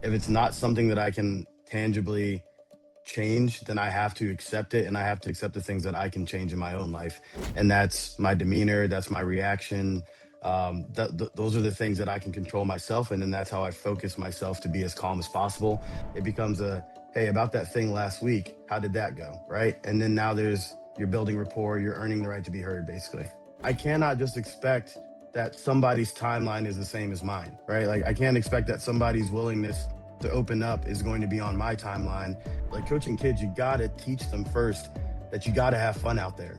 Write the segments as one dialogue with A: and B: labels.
A: If it's not something that I can tangibly change, then I have to accept it, and I have to accept the things that I can change in my own life. And that's my demeanor, that's my reaction. Those are the things that I can control myself. And then that's how I focus myself to be as calm as possible. It becomes a, hey, about that thing last week, how did that go? Right. And then now you're building rapport, you're earning the right to be heard, basically. I cannot just expect that somebody's timeline is the same as mine, right? Like I can't expect that somebody's willingness to open up is going to be on my timeline. Like coaching kids, you got to teach them first that you got to have fun out there.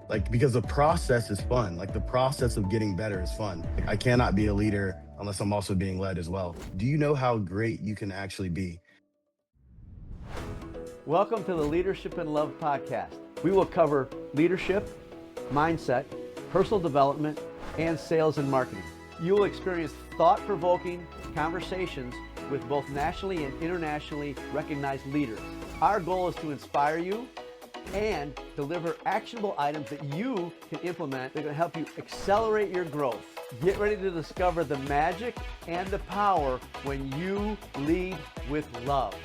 A: Like, because the process is fun. Like the process of getting better is fun. Like, I cannot be a leader unless I'm also being led as well. Do you know how great you can actually be?
B: Welcome to the Leadership and Love podcast. We will cover leadership, mindset, personal development, and sales and marketing. You will experience thought-provoking conversations with both nationally and internationally recognized leaders. Our goal is to inspire you and deliver actionable items that you can implement that are going to help you accelerate your growth. Get ready to discover the magic and the power when you lead with love.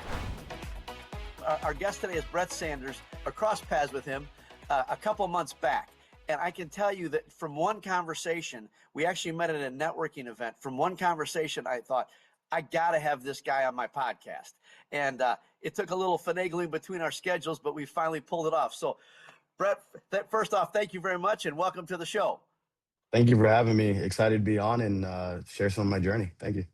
B: Our guest today is Brett Saunders. I crossed paths with him a couple months back. And I can tell you that from one conversation, we actually met at a networking event. From one conversation, I thought, I got to have this guy on my podcast. And it took a little finagling between our schedules, but we finally pulled it off. So, Brett, first off, thank you very much and welcome to the show.
A: Thank you for having me. Excited to be on and share some of my journey. Thank you.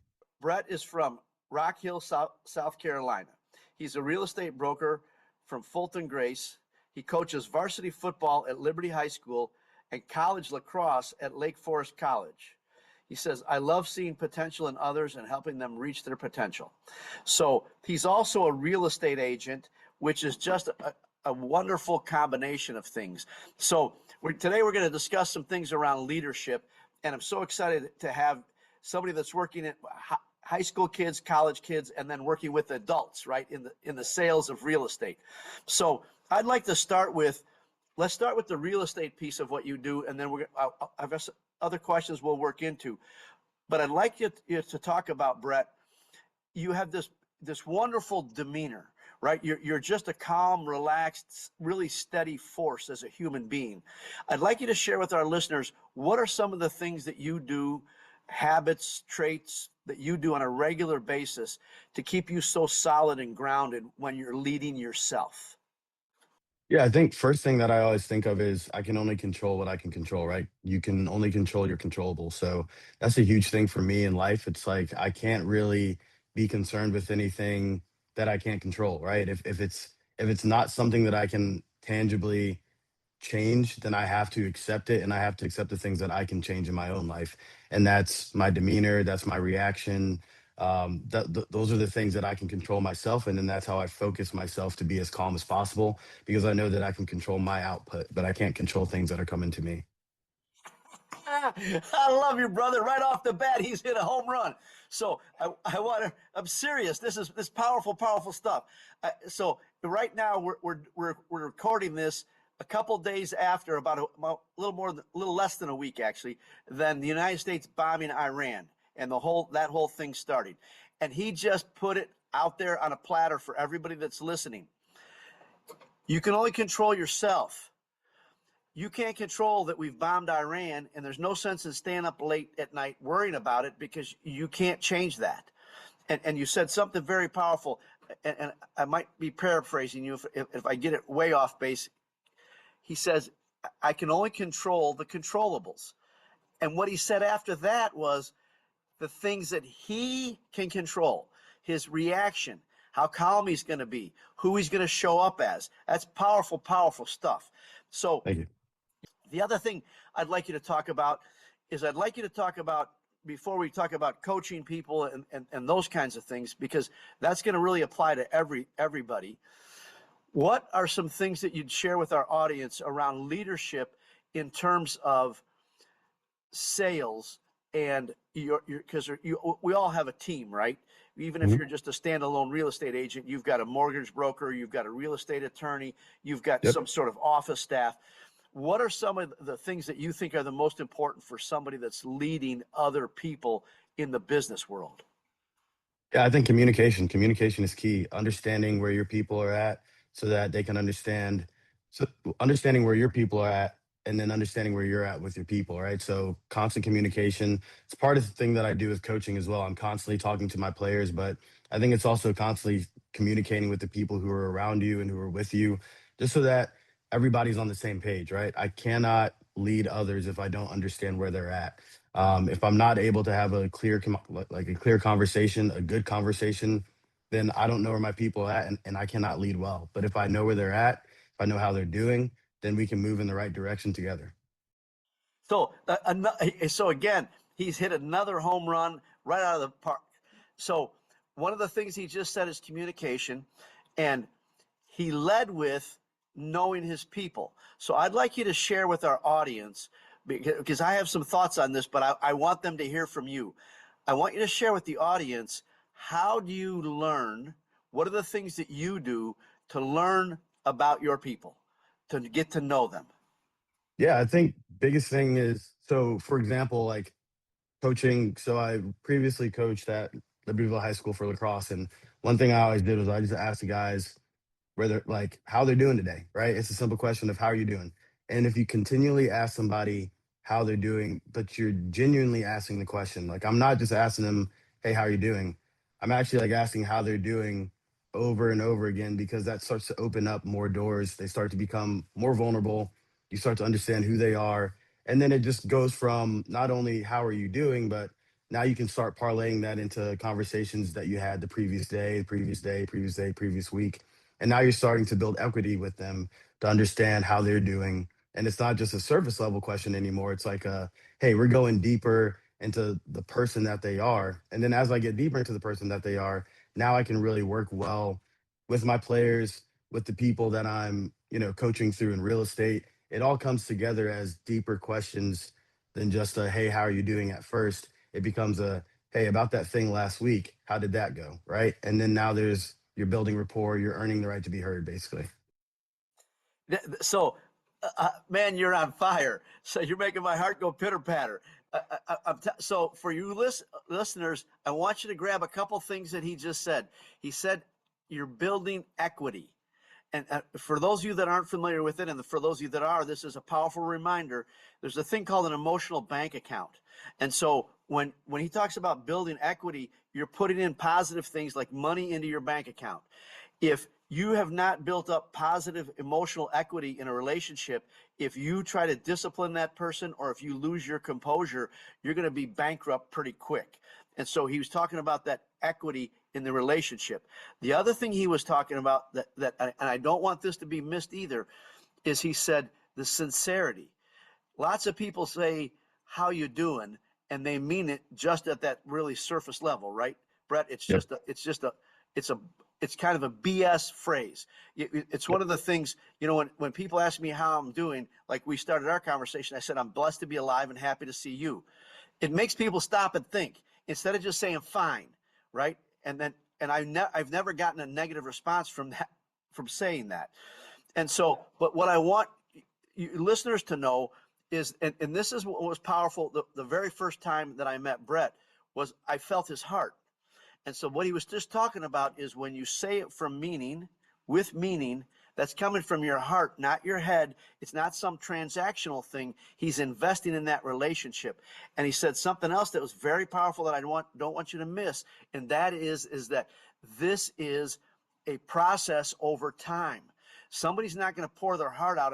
B: Brett is from Rock Hill, South Carolina. He's a real estate broker from Fulton, Grace. He coaches varsity football at Liberty High School and college lacrosse at Lake Forest College. He says, I love seeing potential in others and helping them reach their potential. So he's also a real estate agent, which is just a wonderful combination of things. So today we're going to discuss some things around leadership, and I'm so excited to have somebody that's working at high school kids, college kids, and then working with adults, right, in the sales of real estate. So I'd like to let's start with the real estate piece of what you do, and then I've got other questions we'll work into. But I'd like you to talk about, Brett, you have this wonderful demeanor, right? You're just a calm, relaxed, really steady force as a human being. I'd like you to share with our listeners, what are some of the things that you do, habits, traits that you do on a regular basis to keep you so solid and grounded when you're leading yourself?
A: Yeah, I think first thing that I always think of is I can only control what I can control, right? You can only control your controllables. So that's a huge thing for me in life. It's like I can't really be concerned with anything that I can't control, right? If it's not something that I can tangibly change, then I have to accept it, and I have to accept the things that I can change in my own life. And that's my demeanor, that's my reaction. Those are the things that I can control myself. And then that's how I focus myself to be as calm as possible, because I know that I can control my output, but I can't control things that are coming to me.
B: I love you, brother. Right off the bat, he's hit a home run. So I'm serious. This powerful stuff. So right now we're recording this a couple days after, about a little less than a week actually, than the United States bombing Iran and that whole thing started. And he just put it out there on a platter for everybody that's listening. You can only control yourself. You can't control that we've bombed Iran, and there's no sense in staying up late at night worrying about it, because you can't change that. And you said something very powerful, and I might be paraphrasing you if I get it way off base. He says, I can only control the controllables. And what he said after that was the things that he can control, his reaction, how calm he's going to be, who he's going to show up as. That's powerful stuff. So
A: Thank you.
B: the other thing I'd like you to talk about is before we talk about coaching people and those kinds of things, because that's going to really apply to everybody. What are some things that you'd share with our audience around leadership in terms of sales? And because we all have a team, right? Even if you're just a standalone real estate agent, you've got a mortgage broker, you've got a real estate attorney, you've got some sort of office staff. What are some of the things that you think are the most important for somebody that's leading other people in the business world?
A: Yeah, I think communication is key. Understanding where your people are at so that they can understand, so understanding where your people are at and then understanding where you're at with your people, right? So constant communication. It's part of the thing that I do with coaching as well. I'm constantly talking to my players, but I think it's also constantly communicating with the people who are around you and who are with you, just so that everybody's on the same page, right? I cannot lead others if I don't understand where they're at. If I'm not able to have a like a clear conversation, a good conversation, then I don't know where my people are at, and I cannot lead well. But if I know where they're at, if I know how they're doing, then we can move in the right direction together.
B: So again, he's hit another home run right out of the park. So one of the things he just said is communication, and he led with knowing his people. So I'd like you to share with our audience, because I have some thoughts on this, but I want them to hear from you. I want you to share with the audience, how do you learn? What are the things that you do to learn about your people, to get to know them?
A: Yeah, I think biggest thing is, so for example, like coaching. So I previously coached at Libertyville High School for lacrosse, and one thing I always did was I just asked the guys where they're like how they're doing today, right? It's a simple question of how are you doing? And if you continually ask somebody how they're doing, but you're genuinely asking the question, like I'm not just asking them, hey, how are you doing? I'm actually like asking how they're doing over and over again, because that starts to open up more doors. They start to become more vulnerable. You start to understand who they are. And then it just goes from not only how are you doing, but now you can start parlaying that into conversations that you had the previous day, previous day, previous day, previous week, and now you're starting to build equity with them to understand how they're doing. And it's not just a surface level question anymore. It's like hey, we're going deeper into the person that they are. And then as I get deeper into the person that they are, now I can really work well with my players, with the people that I'm, coaching through in real estate. It all comes together as deeper questions than just a, hey, how are you doing at first? It becomes a, hey, about that thing last week, how did that go? Right. And then now you're building rapport, you're earning the right to be heard, basically.
B: So, man, you're on fire. So you're making my heart go pitter patter. So for you listeners, I want you to grab a couple things that he just said. He said you're building equity. And for those of you that aren't familiar with it, and for those of you that are, this is a powerful reminder. There's a thing called an emotional bank account. And so when he talks about building equity, you're putting in positive things like money into your bank account. If you have not built up positive emotional equity in a relationship, if you try to discipline that person or if you lose your composure, you're going to be bankrupt pretty quick. And so he was talking about that equity in the relationship. The other thing he was talking about and I don't want this to be missed either, is he said the sincerity. Lots of people say, how you doing? And they mean it just at that really surface level, right? Brett,
A: Yep.
B: it's a, it's kind of a BS phrase. It's one of the things, when people ask me how I'm doing, like we started our conversation, I said, I'm blessed to be alive and happy to see you. It makes people stop and think instead of just saying fine, right? I've never gotten a negative response from that, from saying that. And so, but what I want you listeners to know is, and this is what was powerful. The very first time that I met Brett was I felt his heart. And so what he was just talking about is when you say it from meaning, with meaning, that's coming from your heart, not your head. It's not some transactional thing. He's investing in that relationship. And he said something else that was very powerful that I don't want you to miss. And that is that this is a process over time. Somebody's not going to pour their heart out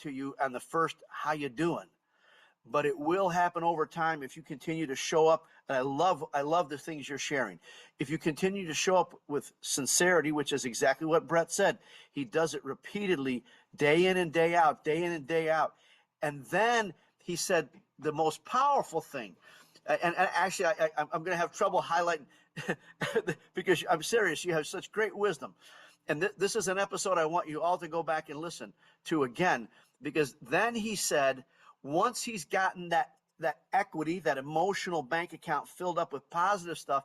B: to you on the first, how you doing? But it will happen over time if you continue to show up. And I love the things you're sharing. If you continue to show up with sincerity, which is exactly what Brett said, he does it repeatedly, day in and day out, day in and day out. And then he said the most powerful thing, and actually I'm going to have trouble highlighting because I'm serious. You have such great wisdom. And this is an episode I want you all to go back and listen to again, because then he said, once he's gotten that equity, that emotional bank account filled up with positive stuff,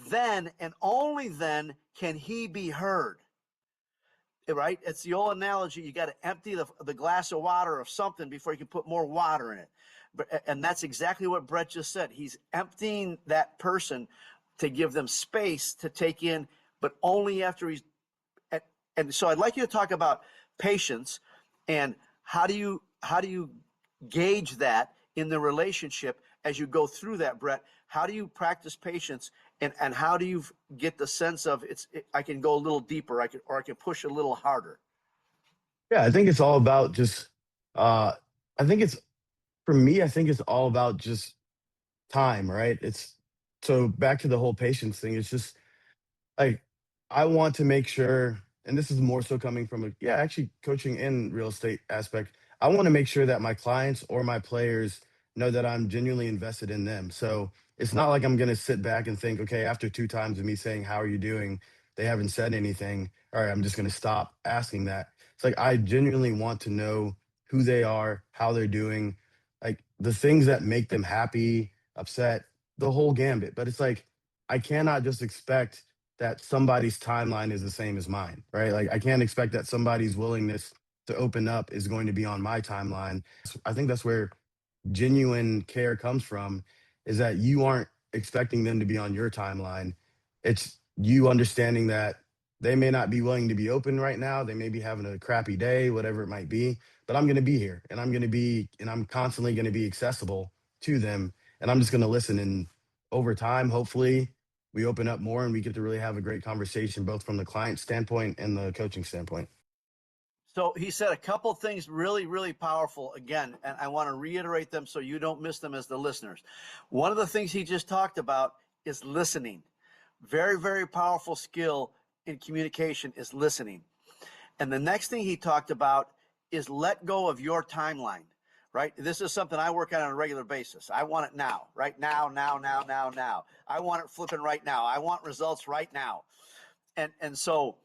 B: then and only then can he be heard. Right? It's the old analogy. You got to empty the glass of water of something before you can put more water in it. And that's exactly what Brett just said. He's emptying that person to give them space to take in, but only after he's, and so I'd like you to talk about patience and how do you gauge that in the relationship as you go through that, Brett? How do you practice patience, and how do you get the sense of I can go a little deeper, I can push a little harder?
A: Yeah, I think it's all about just I think it's for me, I think it's all about just time, right? It's so back to the whole patience thing. It's just like I want to make sure, and this is more so coming from a yeah, actually coaching in real estate aspect. I want to make sure that my clients or my players know that I'm genuinely invested in them. So it's not like I'm gonna sit back and think, okay, after two times of me saying, "How are you doing?" They haven't said anything. All right, I'm just gonna stop asking that. It's like I genuinely want to know who they are, how they're doing, like the things that make them happy, upset, the whole gambit. But it's like I cannot just expect that somebody's timeline is the same as mine, right? Like I can't expect that somebody's willingness to open up is going to be on my timeline. I think that's where genuine care comes from is that you aren't expecting them to be on your timeline. It's you understanding that they may not be willing to be open right now. They may be having a crappy day, whatever it might be, but I'm going to be here and I'm constantly going to be accessible to them. And I'm just going to listen. And over time, hopefully, we open up more and we get to really have a great conversation, both from the client standpoint and the coaching standpoint.
B: So he said a couple things really, really powerful again, and I want to reiterate them so you don't miss them as the listeners. One of the things he just talked about is listening. Very, very powerful skill in communication is listening. And the next thing he talked about is let go of your timeline, right? This is something I work on a regular basis. I want it now, right now, now. I want it flipping right now. I want results right now. And so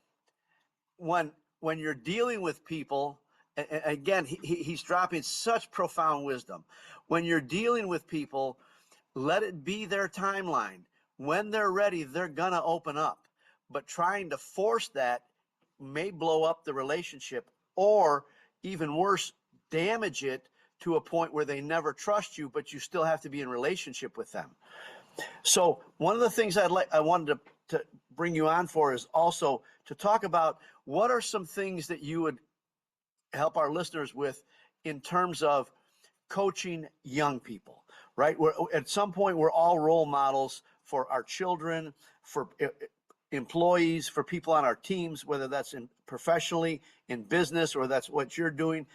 B: when you're dealing with people, again, he's dropping such profound wisdom. When you're dealing with people, let it be their timeline. When they're ready, they're gonna open up. But trying to force that may blow up the relationship, or even worse, damage it to a point where they never trust you, but you still have to be in relationship with them. So one of the things I wanted to bring you on for is also to talk about what are some things that you would help our listeners with in terms of coaching young people, right? At some point, we're all role models for our children, for employees, for people on our teams, whether that's professionally, in business, or that's what you're doing,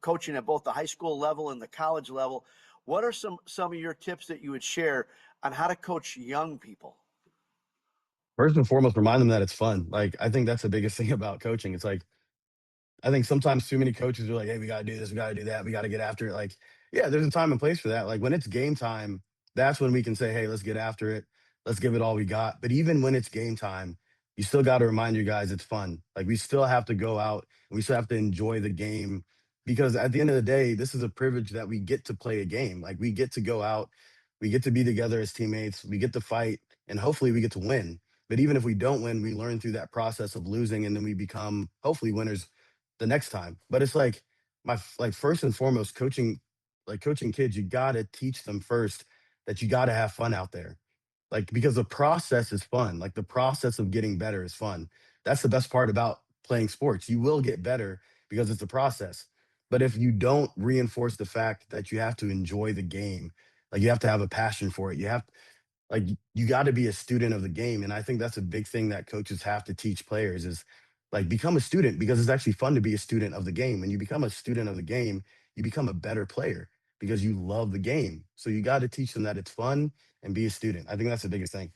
B: coaching at both the high school level and the college level. What are some of your tips that you would share on how to coach young people?
A: First and foremost, remind them that it's fun. Like I think that's the biggest thing about coaching. It's like I think sometimes too many coaches are like, "Hey, we got to do this, we got to do that, we got to get after it." Like, yeah, there's a time and place for that. Like when it's game time, that's when we can say, "Hey, let's get after it. Let's give it all we got." But even when it's game time, you still got to remind your guys it's fun. Like we still have to go out and we still have to enjoy the game because at the end of the day, this is a privilege that we get to play a game. Like we get to go out, we get to be together as teammates, we get to fight, and hopefully we get to win. But even if we don't win, we learn through that process of losing, and then we become hopefully winners the next time. But it's like like first and foremost, coaching kids, you gotta teach them first that you gotta have fun out there. Like because the process is fun. Like the process of getting better is fun. That's the best part about playing sports. You will get better because it's a process. But if you don't reinforce the fact that you have to enjoy the game, like you have to have a passion for it. Like you got to be a student of the game, and I think that's a big thing that coaches have to teach players is like become a student because it's actually fun to be a student of the game. When you become a student of the game, you become a better player because you love the game. So you got to teach them that it's fun and be a student. I think that's the biggest thing.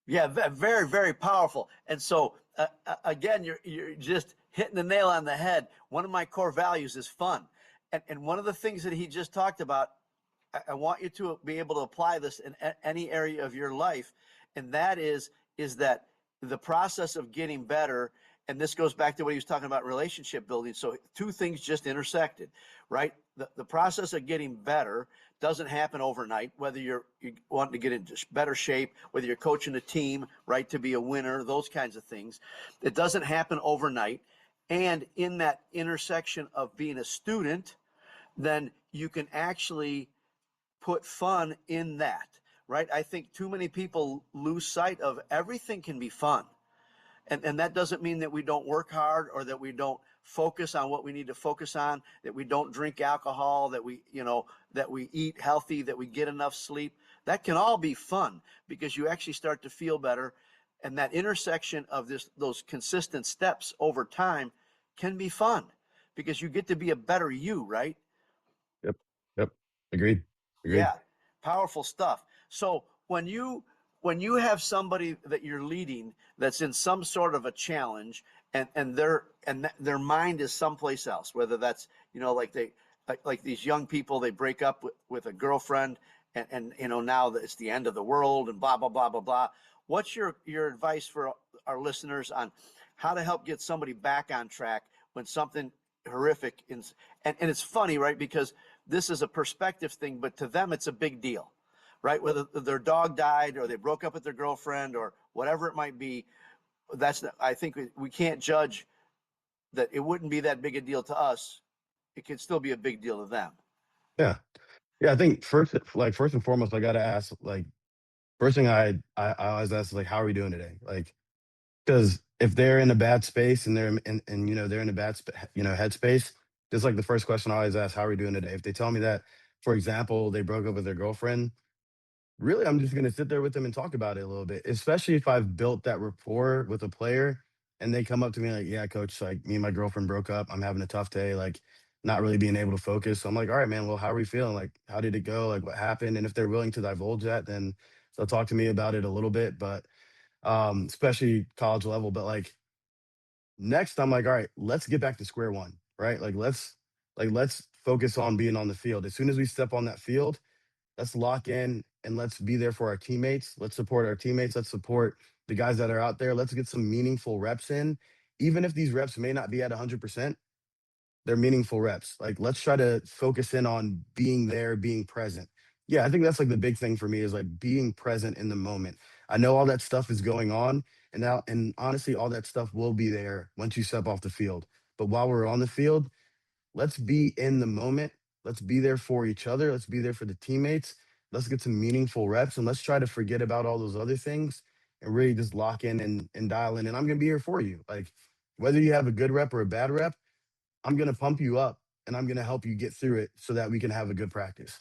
B: Yeah, very, very powerful. And so, again, you're just hitting the nail on the head. One of my core values is fun, and one of the things that he just talked about, I want you to be able to apply this in any area of your life, and that is that the process of getting better. And this goes back to what he was talking about, relationship building. So two things just intersected, right? The process of getting better doesn't happen overnight, whether you want to get into better shape, whether you're coaching a team, right, to be a winner, those kinds of things. It doesn't happen overnight. And in that intersection of being a student, then you can actually put fun in that, right? I think too many people lose sight of everything can be fun. And that doesn't mean that we don't work hard or that we don't focus on what we need to focus on, that we don't drink alcohol, that that we eat healthy, that we get enough sleep. That can all be fun because you actually start to feel better. And that intersection of those consistent steps over time can be fun because you get to be a better you, right?
A: Yep. Yep. Agreed. Agreed.
B: Yeah, powerful stuff. So when you have somebody that you're leading that's in some sort of a challenge and their mind is someplace else, whether that's like like these young people, they break up with a girlfriend and now that it's the end of the world and blah blah blah blah blah. What's your advice for our listeners on how to help get somebody back on track when something horrific and it's funny, right? Because this is a perspective thing, but to them it's a big deal, right? Whether their dog died or they broke up with their girlfriend or whatever it might be, I think we can't judge that it wouldn't be that big a deal to us. It could still be a big deal to them.
A: Yeah. Yeah. I think first and foremost, I got to ask, like, first thing I always ask is like, how are we doing today? Like, because if they're in a bad space and they're in a bad headspace, just like the first question I always ask, how are we doing today? If they tell me that, for example, they broke up with their girlfriend, really, I'm just gonna sit there with them and talk about it a little bit, especially if I've built that rapport with a player and they come up to me like, yeah, coach, like me and my girlfriend broke up. I'm having a tough day, like not really being able to focus. So I'm like, all right, man, well, how are we feeling? Like, how did it go? Like, what happened? And if they're willing to divulge that, then they'll talk to me about it a little bit. But especially college level. But like next, I'm like, all right, let's get back to square one, right? Let's focus on being on the field. As soon as we step on that field, let's lock in and let's be there for our teammates. Let's support our teammates. Let's support the guys that are out there. Let's get some meaningful reps in. Even if these reps may not be at 100%, they're meaningful reps. Like, let's try to focus in on being there, being present. Yeah, I think that's like the big thing for me is like being present in the moment. I know all that stuff is going on, and honestly, all that stuff will be there once you step off the field. But while we're on the field, let's be in the moment. Let's be there for each other. Let's be there for the teammates. Let's get some meaningful reps and let's try to forget about all those other things and really just lock in and dial in. And I'm going to be here for you. Like, whether you have a good rep or a bad rep, I'm going to pump you up and I'm going to help you get through it so that we can have a good practice.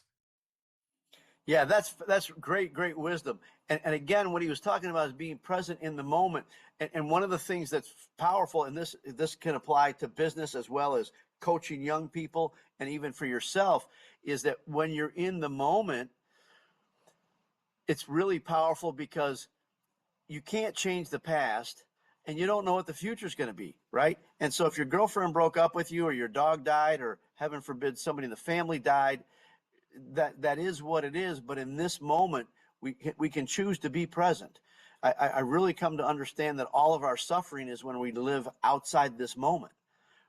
B: Yeah, that's great wisdom. And again, what he was talking about is being present in the moment. And one of the things that's powerful, and this can apply to business as well as coaching young people and even for yourself, is that when you're in the moment, it's really powerful because you can't change the past and you don't know what the future is going to be, right? And so if your girlfriend broke up with you or your dog died or heaven forbid somebody in the family died, that is what it is. But in this moment, we can choose to be present. I really come to understand that all of our suffering is when we live outside this moment,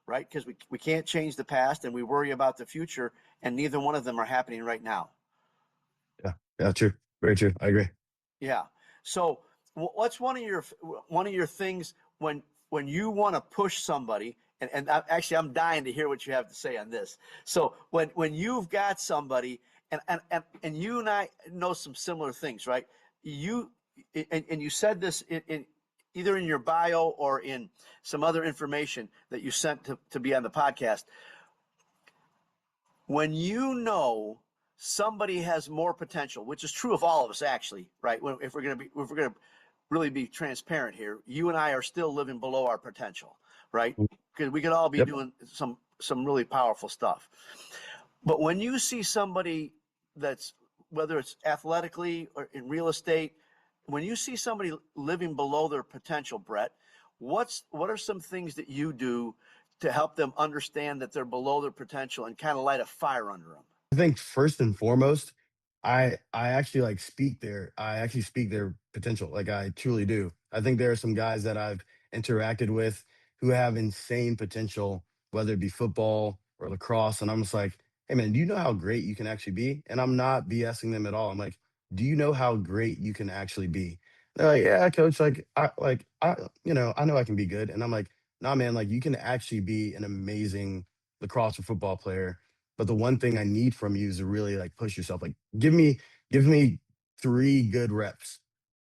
B: right? Because we can't change the past and we worry about the future, and neither one of them are happening right now.
A: Yeah. Yeah. True. Very true. I agree.
B: Yeah. So what's one of your things when you want to push somebody, and actually I'm dying to hear what you have to say on this. So when you've got somebody and you and I know some similar things, right? You and you said this in either in your bio or in some other information that you sent to be on the podcast. When you know somebody has more potential, which is true of all of us actually, right? If we're gonna really be transparent here, you and I are still living below our potential, right? Because we could all be
A: Yep.
B: doing some really powerful stuff. But when you see somebody that's, whether it's athletically or in real estate, when you see somebody living below their potential, Brett, what are some things that you do to help them understand that they're below their potential and kind of light a fire under them?
A: I think first and foremost, I actually like I actually speak their potential. Like, I truly do. I think there are some guys that I've interacted with who have insane potential, whether it be football or lacrosse. And I'm just like, hey man, do you know how great you can actually be? And I'm not BSing them at all. I'm like, do you know how great you can actually be? They're like, yeah, coach, I know I can be good. And I'm like, nah, man, like you can actually be an amazing lacrosse or football player, but the one thing I need from you is to really like push yourself. Like, give me 3 good reps.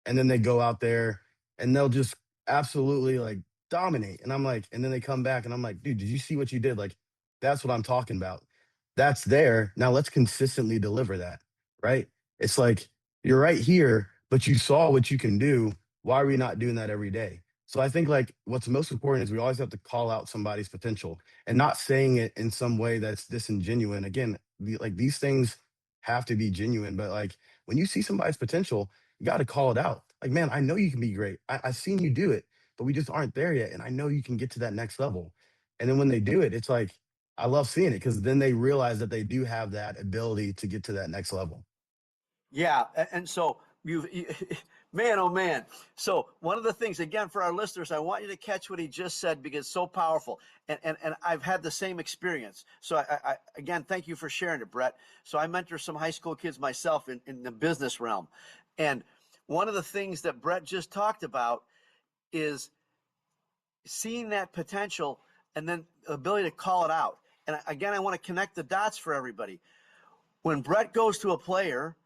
A: And then they go out there and they'll just absolutely like dominate. And I'm like, and then they come back and I'm like, dude, did you see what you did? Like, that's what I'm talking about. That's there. Now let's consistently deliver that, right? It's like you're right here, but you saw what you can do. Why are we not doing that every day? So I think like what's most important is we always have to call out somebody's potential and not saying it in some way that's disingenuine. Again, like these things have to be genuine, but like when you see somebody's potential, you got to call it out. Like, man, I know you can be great. I've seen you do it, but we just aren't there yet. And I know you can get to that next level. And then when they do it, it's like, I love seeing it because then they realize that they do have that ability to get to that next level.
B: Yeah, and so man, oh man. So one of the things, again, for our listeners, I want you to catch what he just said because it's so powerful. And I've had the same experience. So I again, thank you for sharing it, Brett. So I mentor some high school kids myself in the business realm. And one of the things that Brett just talked about is seeing that potential and then the ability to call it out. And again, I want to connect the dots for everybody. When Brett goes to a player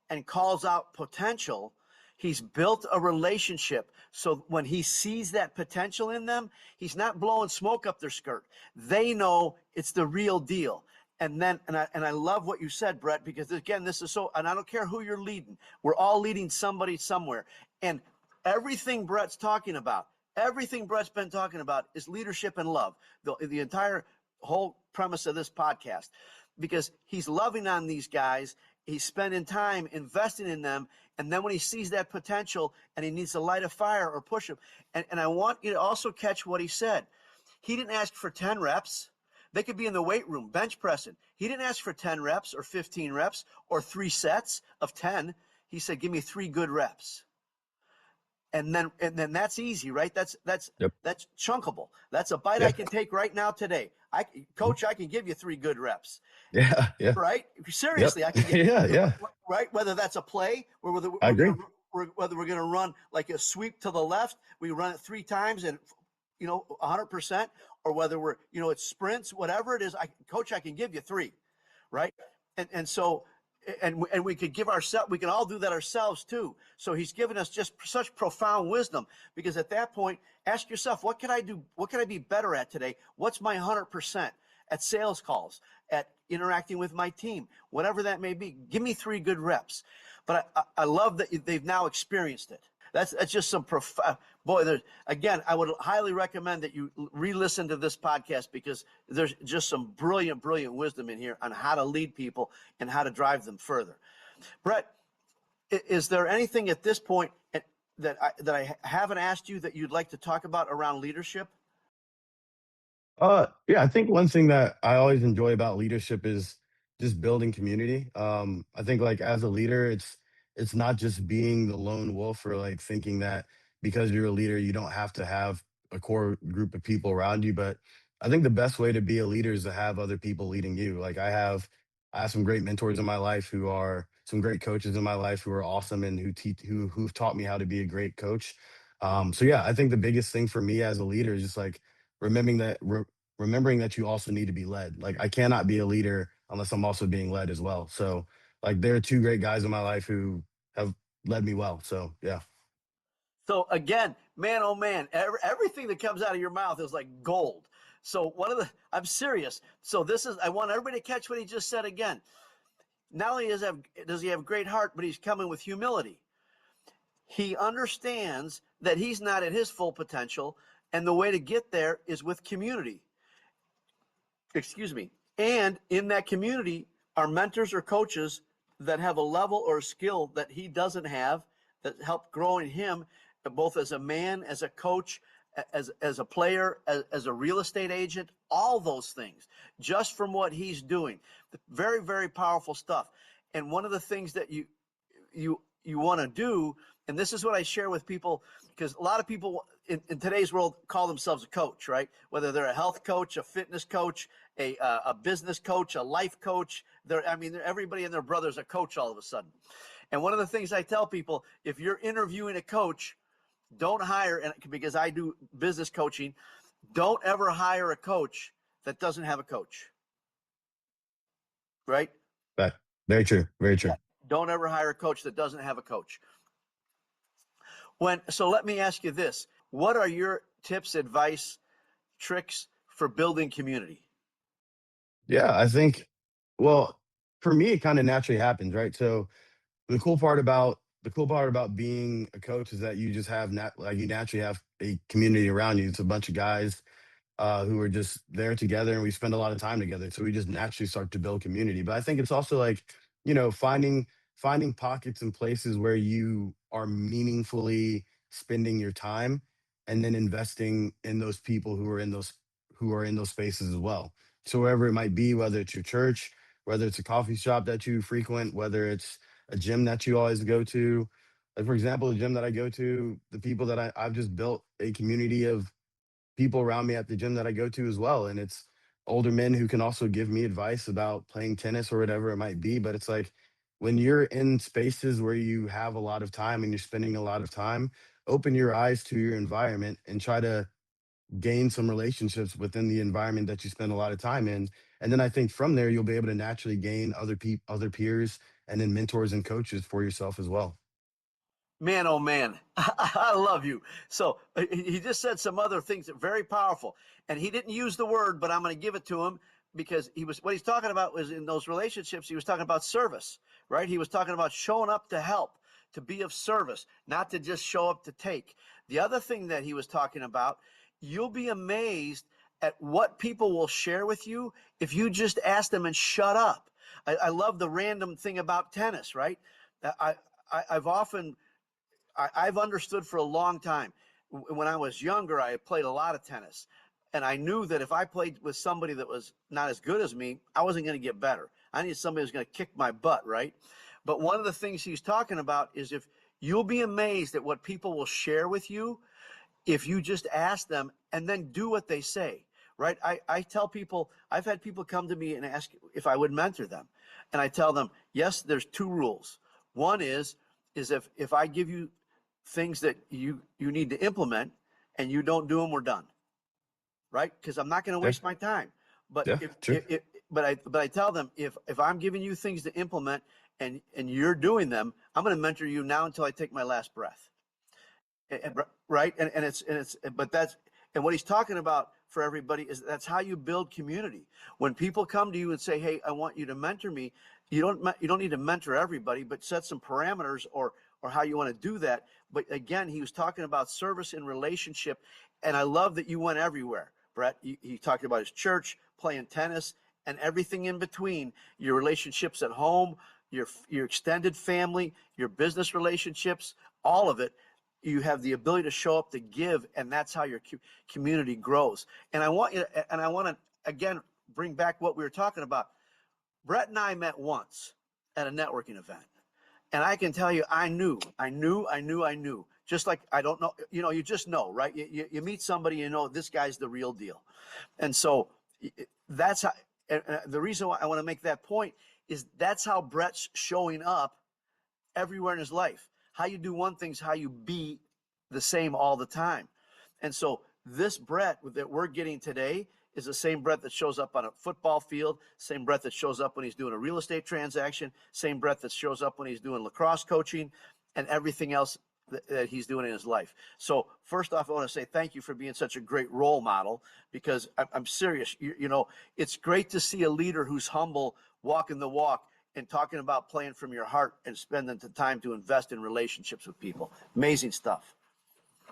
B: and calls out potential, he's built a relationship. So when he sees that potential in them, he's not blowing smoke up their skirt. They know it's the real deal. And then, and I love what you said, Brett, because again, this is so, and I don't care who you're leading. We're all leading somebody somewhere. And everything Brett's talking about, everything Brett's been talking about is leadership and love. The entire whole premise of this podcast, because he's loving on these guys. He's spending time investing in them. And then when he sees that potential and he needs to light a fire or push him, and I want you to also catch what he said. He didn't ask for 10 reps. They could be in the weight room, bench pressing. He didn't ask for 10 reps or 15 reps or 3 sets of 10. He said, give me 3 good reps. And then that's easy, right? That's
A: Yep.
B: chunkable. That's a bite I
A: Yeah.
B: can take right now today. Coach, I can give you 3 good reps.
A: Yeah. Yeah.
B: Right?
A: Yep.
B: Seriously, I can get
A: Yeah. Yeah.
B: right. Whether that's a play, or whether
A: I agree.
B: whether we're gonna run like a sweep to the left, we run it 3 times and 100%, or whether we're it's sprints, whatever it is. Coach, I can give you 3, right? And so and we could give ourselves, we can all do that ourselves too. So he's given us just such profound wisdom, because at that point, ask yourself, what can I do? What can I be better at today? What's my 100% at sales calls, at interacting with my team, whatever that may be? Give me 3 good reps. But I love that they've now experienced it. That's just some profound, boy, again, I would highly recommend that you re-listen to this podcast, because there's just some brilliant, brilliant wisdom in here on how to lead people and how to drive them further. Brett, is there anything at this point that I haven't asked you that you'd like to talk about around leadership?
A: Yeah, I think one thing that I always enjoy about leadership is just building community. I think like as a leader, it's not just being the lone wolf or like thinking that because you're a leader, you don't have to have a core group of people around you. But I think the best way to be a leader is to have other people leading you. Like I have some great mentors in my life who are some great coaches in my life who are awesome and who've taught me how to be a great coach. So yeah, I think the biggest thing for me as a leader is just like remembering that remembering that you also need to be led. Like I cannot be a leader unless I'm also being led as well. So like there are 2 great guys in my life who have led me well. So yeah.
B: So again, man, oh man, everything that comes out of your mouth is like gold. So I'm serious. So I want everybody to catch what he just said again. Not only does he have a great heart, but he's coming with humility. He understands that he's not at his full potential, and the way to get there is with community. Excuse me. And in that community are mentors or coaches that have a level or a skill that he doesn't have, that help growing him both as a man, as a coach, as a player, as a real estate agent, all those things, just from what he's doing. Very, very powerful stuff. And one of the things that you want to do, and this is what I share with people, because a lot of people in today's world call themselves a coach, right? Whether they're a health coach, a fitness coach, a business coach, a life coach. Everybody and their brother's a coach all of a sudden. And one of the things I tell people, if you're interviewing a coach, don't hire, and because I do business coaching, don't ever hire a coach that doesn't have a coach, right?
A: But very true. Very true.
B: Don't ever hire a coach that doesn't have a coach. So let me ask you this. What are your tips, advice, tricks for building community?
A: Yeah, I think, well, for me, it kind of naturally happens, right? So the cool part about being a coach is that you just have like you naturally have a community around you. It's a bunch of guys who are just there together, and we spend a lot of time together. So we just naturally start to build community. But I think it's also like, finding pockets and places where you are meaningfully spending your time, and then investing in those people who are in those spaces as well. So wherever it might be, whether it's your church, whether it's a coffee shop that you frequent, whether it's a gym that you always go to. Like, for example, the gym that I go to, the people that I've just built a community of people around me at the gym that I go to as well. And it's older men who can also give me advice about playing tennis or whatever it might be. But it's like, when you're in spaces where you have a lot of time and you're spending a lot of time, open your eyes to your environment and try to gain some relationships within the environment that you spend a lot of time in. And then I think from there, you'll be able to naturally gain other peers, and then mentors and coaches for yourself as well.
B: Man, oh man, I love you. So he just said some other things that are very powerful, and he didn't use the word, but I'm going to give it to him because what he's talking about was in those relationships. He was talking about service, right? He was talking about showing up to help, to be of service, not to just show up to take. The other thing that he was talking about, you'll be amazed at what people will share with you if you just ask them and shut up. I love the random thing about tennis, right? I, I've often I've understood for a long time. When I was younger, I played a lot of tennis. And I knew that if I played with somebody that was not as good as me, I wasn't going to get better. I needed somebody who's going to kick my butt, right? But one of the things he's talking about is if you'll be amazed at what people will share with you if you just ask them and then do what they say, right? I tell people, I've had people come to me and ask if I would mentor them. And I tell them, yes, there's two rules. One is if I give you things that you need to implement and you don't do them, we're done, right? Because I'm not going to
A: Yeah,
B: waste my time. But
A: yeah, true.
B: but I tell them if I'm giving you things to implement and you're doing them, I'm going to mentor you now until I take my last breath. Right, and it's but that's and what he's talking about for everybody is that's how you build community. When people come to you and say, hey, I want you to mentor me, you don't need to mentor everybody, but set some parameters or how you want to do that. But again, he was talking about service and relationship, and I love that you went everywhere, Brett. He talked about his church, playing tennis, and everything in between, your relationships at home, your extended family, your business relationships, all of it. You have the ability to show up to give, and that's how your community grows. And I want to again bring back what we were talking about. Brett and I met once at a networking event, and I can tell you, I knew. Just like I don't know, you just know, right? You meet somebody, this guy's the real deal, and so that's how. And the reason why I want to make that point is that's how Brett's showing up everywhere in his life. How you do one thing's how you be the same all the time. And so this Brett that we're getting today is the same Brett that shows up on a football field, same Brett that shows up when he's doing a real estate transaction, same Brett that shows up when he's doing lacrosse coaching and everything else that he's doing in his life. So first off, I want to say thank you for being such a great role model because I'm serious. It's great to see a leader who's humble, walking the walk, and talking about playing from your heart and spending the time to invest in relationships with people. Amazing stuff.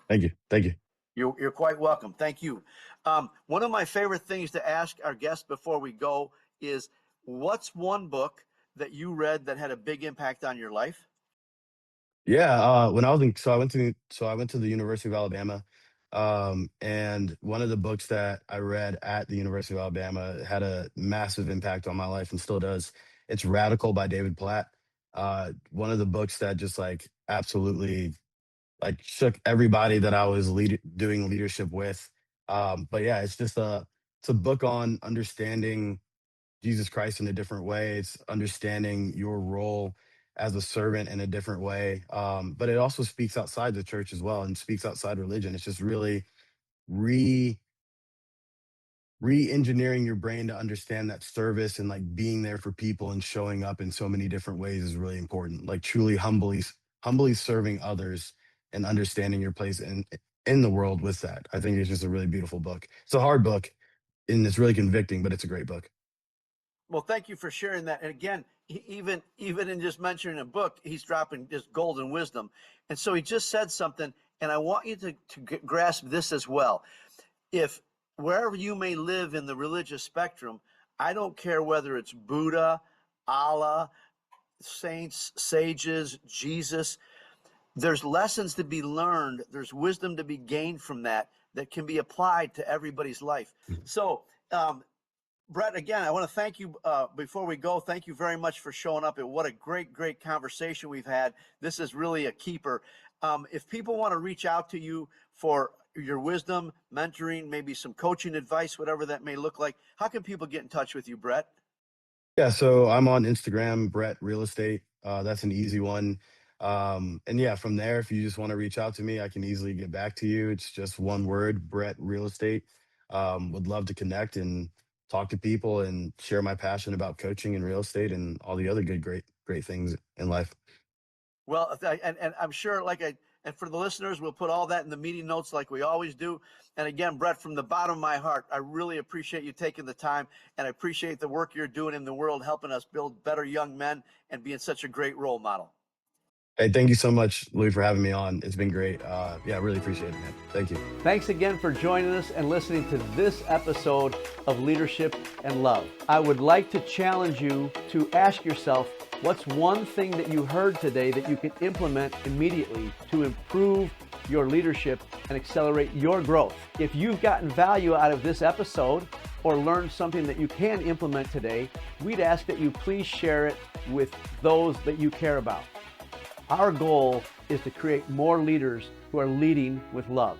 A: Thank you. Thank you.
B: You're quite welcome. Thank you. One of my favorite things to ask our guests before we go is, what's one book that you read that had a big impact on your life?
A: Yeah, when I was in, so I went to the University of Alabama, and one of the books that I read at the University of Alabama had a massive impact on my life and still does. It's Radical by David Platt. One of the books that just like absolutely like shook everybody that I was doing leadership with. But yeah, it's a book on understanding Jesus Christ in a different way. It's understanding your role as a servant in a different way. But it also speaks outside the church as well and speaks outside religion. It's just really re re-engineering your brain to understand that service and like being there for people and showing up in so many different ways is really important. Like truly humbly serving others and understanding your place in the world with that. I think it's just a really beautiful book. It's a hard book and it's really convicting, but it's a great book.
B: Well, thank you for sharing that. And again, even in just mentioning a book, he's dropping just golden wisdom. And so he just said something, and I want you to grasp this as well. If wherever you may live in the religious spectrum, I don't care whether it's Buddha, Allah, saints, sages, Jesus, there's lessons to be learned. There's wisdom to be gained from that that can be applied to everybody's life. So, Brett, again, I want to thank you before we go. Thank you very much for showing up. And what a great conversation we've had. This is really a keeper. If people want to reach out to you for your wisdom, mentoring, maybe some coaching advice, whatever that may look like, how can people get in touch with you, Brett?
A: Yeah, so I'm on Instagram, Brett Real Estate. That's an easy one. And yeah, from there, if you just want to reach out to me, I can easily get back to you. It's just one word, Brett Real Estate. Would love to connect and talk to people and share my passion about coaching and real estate and all the other great things in life.
B: Well, and I'm sure, and for the listeners, we'll put all that in the meeting notes like we always do. And again, Brett, from the bottom of my heart, I really appreciate you taking the time, and I appreciate the work you're doing in the world, helping us build better young men and being such a great role model.
A: Hey, thank you so much, Louie, for having me on. It's been great. Yeah, I really appreciate it, man. Thank you.
C: Thanks again for joining us and listening to this episode of Leadership and Love. I would like to challenge you to ask yourself, what's one thing that you heard today that you can implement immediately to improve your leadership and accelerate your growth? If you've gotten value out of this episode or learned something that you can implement today, we'd ask that you please share it with those that you care about. Our goal is to create more leaders who are leading with love.